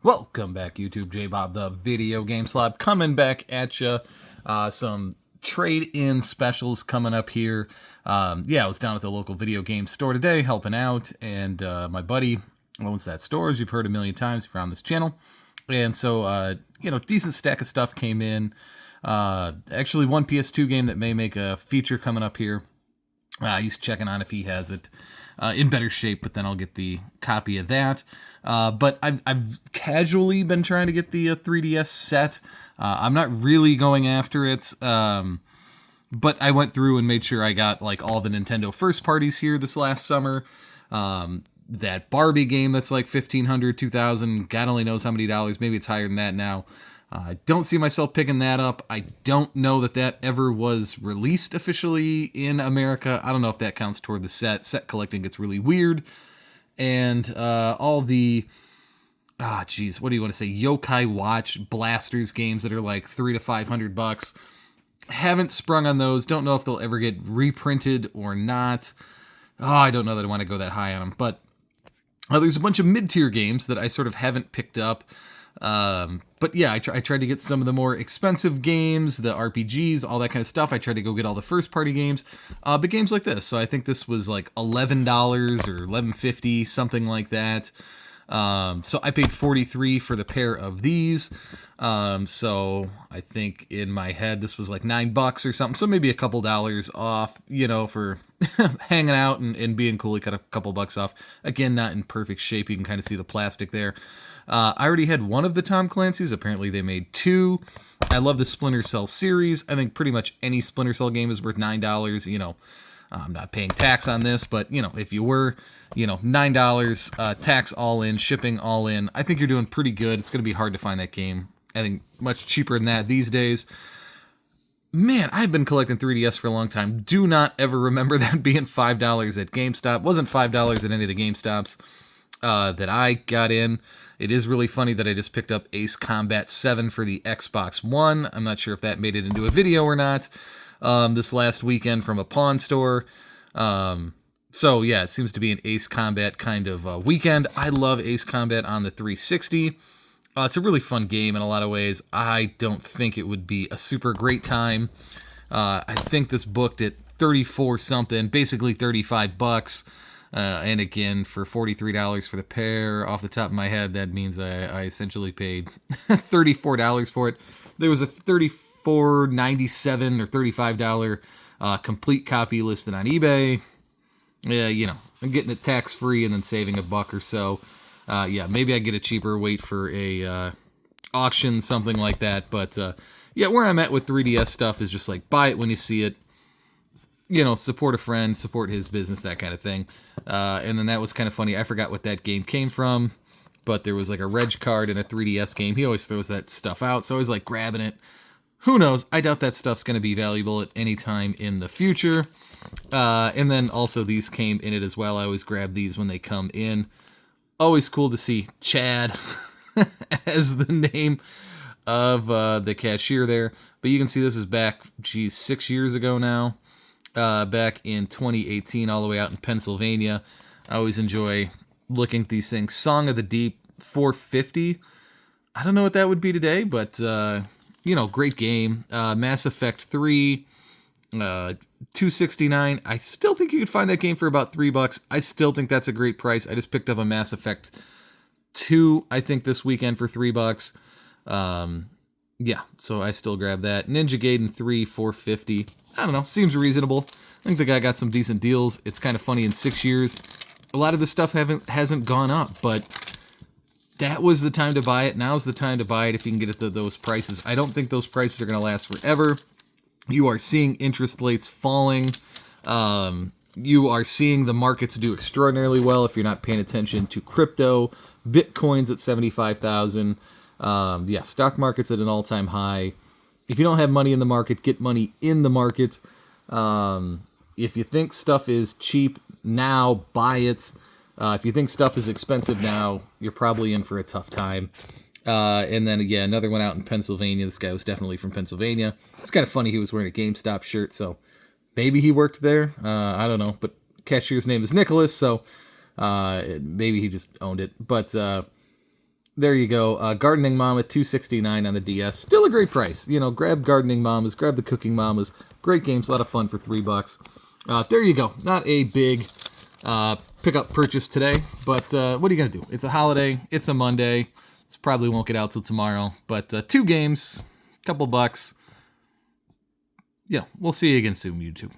Welcome back, YouTube. J-Bob, the Video Game Slob, coming back at you. Some trade-in specials coming up here. I was down at the local video game store today helping out, and my buddy owns that store, as you've heard a million times if you're on this channel. And so, decent stack of stuff came in. Actually, one PS2 game that may make a feature coming up here. He's checking on if he has it in better shape, but then I'll get the copy of that. But I've casually been trying to get the 3DS set. I'm not really going after it, but I went through and made sure I got like all the Nintendo first parties here this last summer. That Barbie game that's like $1,500, $2,000, God only knows how many dollars. Maybe it's higher than that now. I don't see myself picking that up. I don't know that ever was released officially in America. I don't know if that counts toward the set. Set collecting gets really weird. And all the, what do you want to say, Yokai Watch Blasters games that are like $300 to $500. Haven't sprung on those. Don't know if they'll ever get reprinted or not. I don't know that I want to go that high on them. But there's a bunch of mid-tier games that I sort of haven't picked up. But yeah, I tried to get some of the more expensive games, the RPGs, all that kind of stuff. I tried to go get all the first party games, but games like this. So I think this was like $11 or $11.50, something like that. So I paid $43 for the pair of these. So I think in my head this was like $9 or something. So maybe a couple dollars off, for hanging out and being cool. We cut a couple bucks off. Again, not in perfect shape. You can kind of see the plastic there. I already had one of the Tom Clancy's. Apparently they made two. I love the Splinter Cell series. I think pretty much any Splinter Cell game is worth $9. I'm not paying tax on this, but, if you were, $9, tax all in, shipping all in, I think you're doing pretty good. It's going to be hard to find that game. I think much cheaper than that these days. Man, I've been collecting 3DS for a long time. Do not ever remember that being $5 at GameStop. Wasn't $5 at any of the GameStops that I got in. It is really funny that I just picked up Ace Combat 7 for the Xbox One. I'm not sure if that made it into a video or not this last weekend from a pawn store. So yeah, it seems to be an Ace Combat kind of weekend. I love Ace Combat on the 360. It's a really fun game in a lot of ways. I don't think it would be a super great time. I think this booked at 34 something, basically $35. And again, for $43 for the pair, off the top of my head, that means I essentially paid $34 for it. There was a $34.97 or $35 complete copy listed on eBay. Yeah, I'm getting it tax-free and then saving $1 or so. Maybe I get a cheaper, wait for a auction, something like that. But where I'm at with 3DS stuff is just like, buy it when you see it. Support a friend, support his business, that kind of thing. And then that was kind of funny. I forgot what that game came from, but there was like a reg card in a 3DS game. He always throws that stuff out, so I was like grabbing it. Who knows? I doubt that stuff's going to be valuable at any time in the future. And then also these came in it as well. I always grab these when they come in. Always cool to see Chad as the name of the cashier there. But you can see this is back, 6 years ago now. Back in 2018, all the way out in Pennsylvania. I always enjoy looking at these things. Song of the Deep, $450. I don't know what that would be today, but, great game. Mass Effect 3, $269. I still think you could find that game for about $3. I still think that's a great price. I just picked up a Mass Effect 2, I think, this weekend for $3. So I still grab that. Ninja Gaiden 3, $450. I don't know, seems reasonable. I think the guy got some decent deals. It's kind of funny, in 6 years, a lot of this stuff hasn't gone up, but that was the time to buy it. Now's the time to buy it if you can get it to those prices. I don't think those prices are going to last forever. You are seeing interest rates falling. You are seeing the markets do extraordinarily well if you're not paying attention to crypto. Bitcoin's at 75,000. Stock market's at an all-time high. If you don't have money in the market, get money in the market. If you think stuff is cheap now, buy it. If you think stuff is expensive now, you're probably in for a tough time. And then, another one out in Pennsylvania. This guy was definitely from Pennsylvania. It's kind of funny he was wearing a GameStop shirt, so maybe he worked there. I don't know. But cashier's name is Nicholas, so maybe he just owned it. But there you go. Gardening Mama, $269 on the DS. Still a great price. You know, grab Gardening Mamas, grab the Cooking Mamas. Great games, a lot of fun for $3. There you go. Not a big pickup purchase today, but what are you going to do? It's a holiday. It's a Monday. This probably won't get out till tomorrow, but 2 games, couple bucks. Yeah, we'll see you again soon, YouTube.